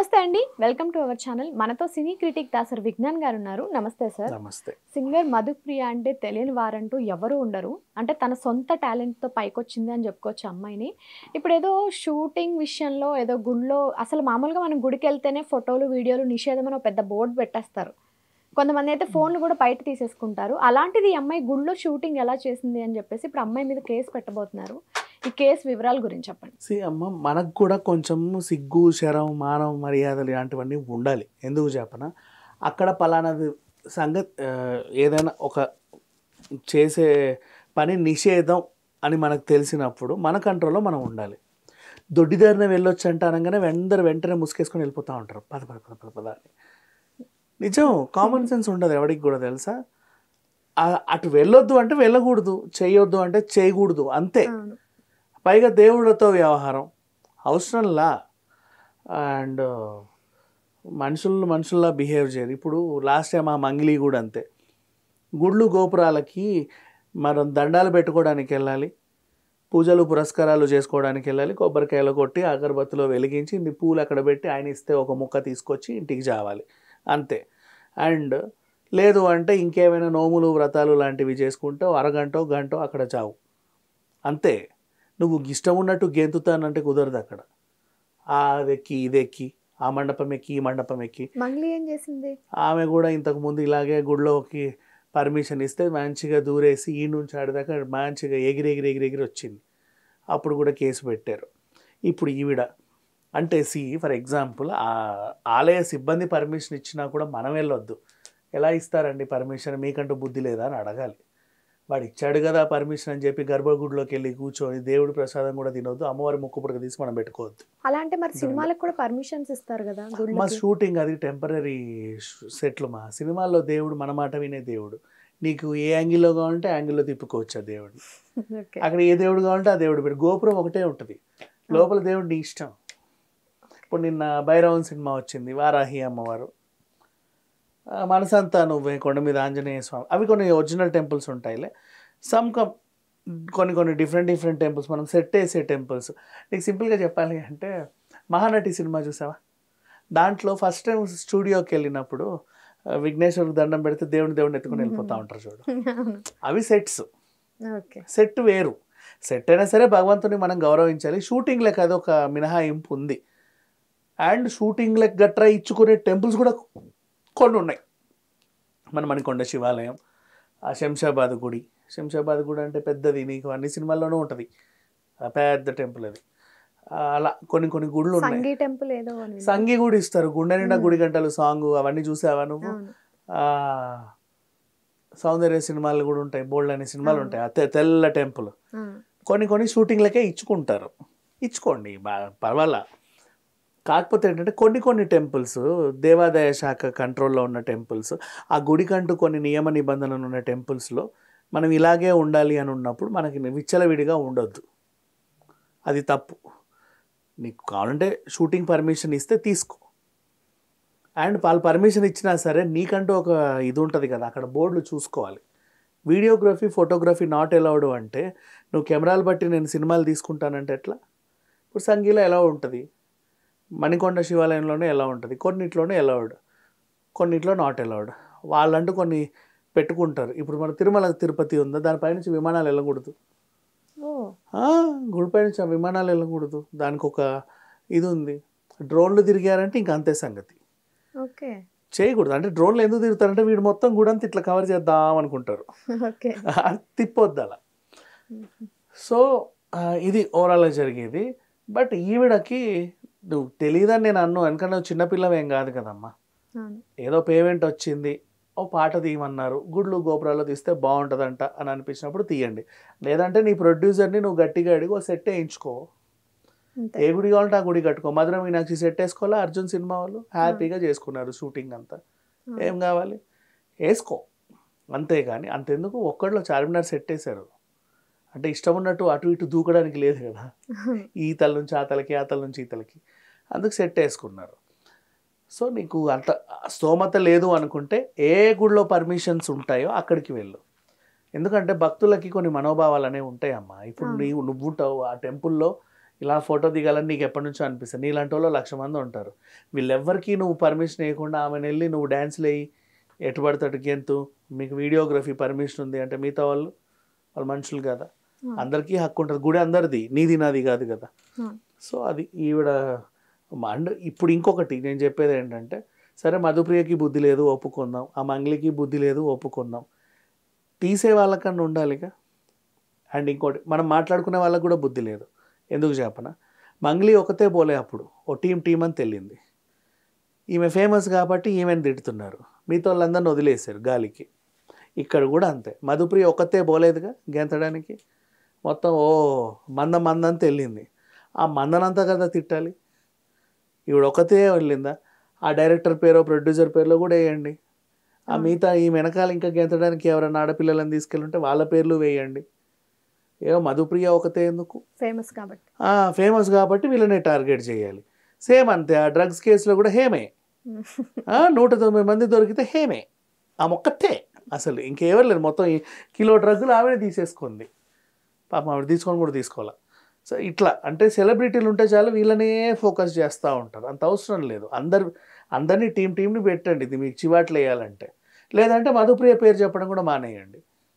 నమస్తే అండి, welcome to our channel. మనతో సినీ క్రిటిక్ దాసర్ విజ్ఞాన్ గారు ఉన్నారు. నమస్తే సార్. నమస్తే. సింగర్ మధుప్రియ అంటే తెలియని వారంటూ ఎవరు ఉండరు. అంటే తన సొంత టాలెంట్తో పైకొచ్చింది అని చెప్పుకోవచ్చు అమ్మాయిని. ఇప్పుడు ఏదో షూటింగ్ విషయంలో ఏదో గుడిలో అసలు మామూలుగా మనం గుడికి వెళ్తేనే ఫోటోలు వీడియోలు నిషేధం అని ఒక పెద్ద బోర్డు పెట్టేస్తారు. కొంతమంది అయితే ఫోన్లు కూడా బయట తీసేసుకుంటారు. అలాంటిది ఈ అమ్మాయి గుడిలో షూటింగ్ ఎలా చేసింది అని చెప్పేసి ఇప్పుడు అమ్మాయి మీద కేసు పెట్టబోతున్నారు. ఈ కేసు వివరాల గురించి చెప్పండి. అమ్మ, మనకు కూడా కొంచెం సిగ్గు, శరం, మానవ మర్యాదలు ఇలాంటివన్నీ ఉండాలి. ఎందుకు చెప్పనా, అక్కడ పలానాది సంగతి ఏదైనా ఒక చేసే పని నిషేధం అని మనకు తెలిసినప్పుడు మన కంట్రోల్లో మనం ఉండాలి. దొడ్డిదారిన వెళ్ళొచ్చు అంటే అనగానే వెంటనే ముసుకేసుకొని వెళ్ళిపోతూ ఉంటారు. పద పద పద పద పద అని. నిజం, కామన్ సెన్స్ ఉండదు ఎవరికి కూడా, తెలుసా. అటు వెళ్ళొద్దు అంటే వెళ్ళకూడదు, చేయొద్దు అంటే చేయకూడదు, అంతే. పైగా దేవుళ్ళతో వ్యవహారం అవసరంలా. అండ్ మనుషుల్లా బిహేవ్ చేయరు. ఇప్పుడు లాస్ట్ టైం ఆ మంగిలి కూడా అంతే. గుళ్ళు గోపురాలకి మనం దండాలు పెట్టుకోవడానికి వెళ్ళాలి, పూజలు పురస్కారాలు చేసుకోవడానికి వెళ్ళాలి, కొబ్బరికాయలు కొట్టి అగరబత్తిలో వెలిగించి నీ పూలు అక్కడ పెట్టి ఆయన ఇస్తే ఒక ముక్క తీసుకొచ్చి ఇంటికి చావాలి, అంతే. అండ్ లేదు అంటే ఇంకేమైనా నోములు వ్రతాలు లాంటివి చేసుకుంటే అరగంట గంట అక్కడ చావు, అంతే. నువ్వు ఇష్టం ఉన్నట్టు గెంతుతానంటే కుదరదు అక్కడ. అదెక్కి ఇదెక్కి ఆ మండపం ఎక్కి ఈ మండపం ఎక్కి. మంగ్లీ ఏం చేసింది? ఆమె కూడా ఇంతకుముందు ఇలాగే గుడిలోకి పర్మిషన్ ఇస్తే మంచిగా దూరేసి ఈ నుంచి ఆడదాకా మంచిగా ఎగిరి వచ్చింది. అప్పుడు కూడా కేసు పెట్టారు. ఇప్పుడు ఈవిడ అంటే ఫర్ ఎగ్జాంపుల్ ఆలయ సిబ్బంది పర్మిషన్ ఇచ్చినా కూడా మనం వెళ్ళొద్దు. ఎలా ఇస్తారండి పర్మిషన్, మీకంటూ బుద్ధి లేదా అని అడగాలి. వాడు ఇచ్చాడు కదా పర్మిషన్ అని చెప్పి గర్భగుడిలోకి వెళ్ళి కూర్చొని దేవుడి ప్రసాదం కూడా తినొద్దు, అమ్మవారి ముక్కు పుడక తీసి మనం పెట్టుకోవద్దు. అలాంటి మరి సినిమాలకు కూడా పర్మిషన్స్ ఇస్తారు కదా. మా షూటింగ్ అది టెంపరీ సెట్లు. మా సినిమాల్లో దేవుడు మన మాట వినే దేవుడు. నీకు ఏ యాంగిల్లో కావాలంటే యాంగిల్లో తిప్పుకోవచ్చు ఆ దేవుడు. అక్కడ ఏ దేవుడు కావాలంటే ఆ దేవుడు పెట్టి, గోపురం ఒకటే ఉంటుంది, లోపల దేవుడు నీ ఇష్టం. ఇప్పుడు నిన్న భైరవన్ సినిమా వచ్చింది, వారాహి అమ్మవారు, మనసంతా నువ్వే, కొండ మీద ఆంజనేయ స్వామి, అవి కొన్ని ఒరిజినల్ టెంపుల్స్ ఉంటాయిలే. కొన్ని డిఫరెంట్ టెంపుల్స్, మనం సెట్ వేసే టెంపుల్స్. నీకు సింపుల్గా చెప్పాలి అంటే మహానటి సినిమా చూసావా, దాంట్లో ఫస్ట్ టైం స్టూడియోకి వెళ్ళినప్పుడు విఘ్నేశ్వరికి దండం పెడితే దేవుడిని ఎత్తుకొని వెళ్ళిపోతూ ఉంటారు చూడు, అవి సెట్స్. సెట్ వేరు, సెట్ అయినా సరే భగవంతుని మనం గౌరవించాలి. షూటింగ్లకు అది ఒక మినహాయింపు ఉంది. అండ్ షూటింగ్లకు గట్రా ఇచ్చుకునే టెంపుల్స్ కూడా కొన్ని ఉన్నాయి. మన మణికొండ శివాలయం, ఆ శంషాబాద్ గుడి అంటే పెద్దది, నీకు అన్ని సినిమాల్లోనూ ఉంటుంది, పెద్ద టెంపుల్ అది. అలా కొన్ని గుళ్ళు ఉన్నాయి. సంగీ గుడి ఇస్తారు, గుండె నిండా గుడి గంటలు సాంగ్, అవన్నీ చూసావా నువ్వు? సౌందర్య సినిమాలు కూడా ఉంటాయి, బోల్డ్ అనే సినిమాలు ఉంటాయి, తెల్ల టెంపుల్. కొన్ని షూటింగ్లకే ఇచ్చుకుంటారు, ఇచ్చుకోండి, పర్వాలా. కాకపోతే ఏంటంటే కొన్ని టెంపుల్స్ దేవాదాయ శాఖ కంట్రోల్లో ఉన్న టెంపుల్స్, ఆ గుడికంటూ కొన్ని నియమ నిబంధనలు ఉన్న టెంపుల్స్లో మనం ఇలాగే ఉండాలి అని ఉన్నప్పుడు మనకి విచ్చలవిడిగా ఉండొద్దు, అది తప్పు. నీకు కావాలంటే షూటింగ్ పర్మిషన్ ఇస్తే తీసుకో. అండ్ వాళ్ళు పర్మిషన్ ఇచ్చినా సరే నీకంటూ ఒక ఇది ఉంటుంది కదా, అక్కడ బోర్డులు చూసుకోవాలి. వీడియోగ్రఫీ, ఫోటోగ్రఫీ నాట్ అలౌడ్ అంటే నువ్వు కెమెరాలు బట్టి నేను సినిమాలు తీసుకుంటానంటే ఎట్లా? ఇప్పుడు సంగీలో ఎలా ఉంటుంది, మణికొండ శివాలయంలోనే ఎలా ఉంటుంది, కొన్నిట్లోనే అలౌడ్, కొన్నిట్లో నాట్ అలౌడ్. వాళ్ళంటూ కొన్ని పెట్టుకుంటారు. ఇప్పుడు మన తిరుమల తిరుపతి ఉందా, దానిపై నుంచి విమానాలు వెళ్ళకూడదు, గుడిపై నుంచి విమానాలు వెళ్ళకూడదు, దానికి ఒక ఇది ఉంది. డ్రోన్లు తిరిగారంటే ఇంక అంతే సంగతి, చేయకూడదు. అంటే డ్రోన్లు ఎందుకు తిరుగుతారంటే వీడు మొత్తం గుడంతా ఇట్లా కవర్ చేద్దాం అనుకుంటారు, తిప్పొద్దు అలా. సో ఇది ఓవరాల్గా జరిగేది. బట్ ఈవిడకి నువ్వు తెలియదని నేను అన్ను, ఎందుకంటే నువ్వు చిన్నపిల్లవేం కాదు కదమ్మా. ఏదో పేమెంట్ వచ్చింది, ఓ పాట తీయమన్నారు, గుళ్ళు గోపురాల్లో తీస్తే బాగుంటుందంట అని అనిపించినప్పుడు తీయండి. లేదంటే నీ ప్రొడ్యూసర్ని నువ్వు గట్టిగా అడిగి ఓ సెట్ వేయించుకో, ఏ గుడి కావాలంటే ఆ గుడి కట్టుకో. మధుర మీనాక్షి సెట్ వేసుకోవాలా, అర్జున్ సినిమా వాళ్ళు హ్యాపీగా చేసుకున్నారు షూటింగ్ అంతా, ఏం కావాలి వేసుకో, అంతేగాని అంతెందుకు ఒక్కడిలో చార్మినార్ సెట్ వేశారు అంటే ఇష్టం ఉన్నట్టు అటు ఇటు దూకడానికి లేదు కదా, ఈ తల నుంచి ఆ తలకి, ఆ తల నుంచి ఈ తలకి, అందుకు సెట్ వేసుకున్నారు. సో నీకు అంత స్తోమత లేదు అనుకుంటే ఏ గుడిలో పర్మిషన్స్ ఉంటాయో అక్కడికి వెళ్ళు. ఎందుకంటే భక్తులకి కొన్ని మనోభావాలు అనేవి ఉంటాయమ్మా. ఇప్పుడు నువ్వు ఉంటావు ఆ టెంపుల్లో, ఇలా ఫోటో దిగాలని నీకు ఎప్పటి నుంచో అనిపిస్తుంది. నీలాంటి వాళ్ళు 1,00,000 మంది ఉంటారు. వీళ్ళెవ్వరికీ నువ్వు పర్మిషన్ ఇవ్వకుండా ఆమెను వెళ్ళి నువ్వు డ్యాన్స్లు వేయి, ఎటు పడితే అటు గెంతు, మీకు వీడియోగ్రఫీ పర్మిషన్ ఉంది అంటే మిగతా వాళ్ళు మనుషులు కదా. అందరికీ హక్కు ఉంటుంది. గుడి అందరిది, నీది నాది కాదు కదా. సో అది ఈవిడ ఇప్పుడు ఇంకొకటి నేను చెప్పేది ఏంటంటే, సరే మధుప్రియకి బుద్ధి లేదు ఒప్పుకుందాం, ఆ మంగ్లీకి బుద్ధి లేదు ఒప్పుకుందాం, తీసే వాళ్ళకన్నా ఉండాలిగా. అండ్ ఇంకోటి మనం మాట్లాడుకునే వాళ్ళకి కూడా బుద్ధి లేదు. ఎందుకు చెప్పనా, మంగ్లీ ఒకతే పోలే, అప్పుడు ఓ టీం అని తెలియంది. ఈమె ఫేమస్ కాబట్టి ఈమెను తిడుతున్నారు, మిగతా వాళ్ళందరిని వదిలేశారు గాలికి. ఇక్కడ కూడా అంతే, మధుప్రియ ఒకతే పోలేదుగా గెంతడానికి, మొత్తం ఓ మందని తెలియంది. ఆ మందనంతా కదా తిట్టాలి. ఈవిడ ఒకతే వెళ్ళిందా, ఆ డైరెక్టర్ పేరు ప్రొడ్యూసర్ పేరులో కూడా వేయండి. ఆ మిగతా ఈ వెనకాల ఇంకా గెంతడానికి ఎవరైనా ఆడపిల్లలను తీసుకెళ్ళుంటే వాళ్ళ పేర్లు వేయండి. ఏమో మధుప్రియ ఒకతే ఎందుకు, ఫేమస్ కాబట్టి వీళ్ళనే టార్గెట్ చేయాలి. సేమ్ అంతే, ఆ డ్రగ్స్ కేసులో కూడా హేమే, 109 మంది దొరికితే హేమే, ఆ మొక్కతే అసలు ఇంకెవరు లేదు. మొత్తం కిలో డ్రగ్గులు ఆవిడ తీసేసుకుంది, పాపం ఆవిడ తీసుకొని కూడా తీసుకోవాలి. సో ఇట్లా అంటే సెలబ్రిటీలు ఉంటే చాలు వీళ్ళనే ఫోకస్ చేస్తూ ఉంటారు, అంత అవసరం లేదు. అందరినీ టీంని పెట్టండి, ఇది మీకు చివాట్లు వేయాలంటే. లేదంటే మధుప్రియ పేరు చెప్పడం కూడా మానేయండి.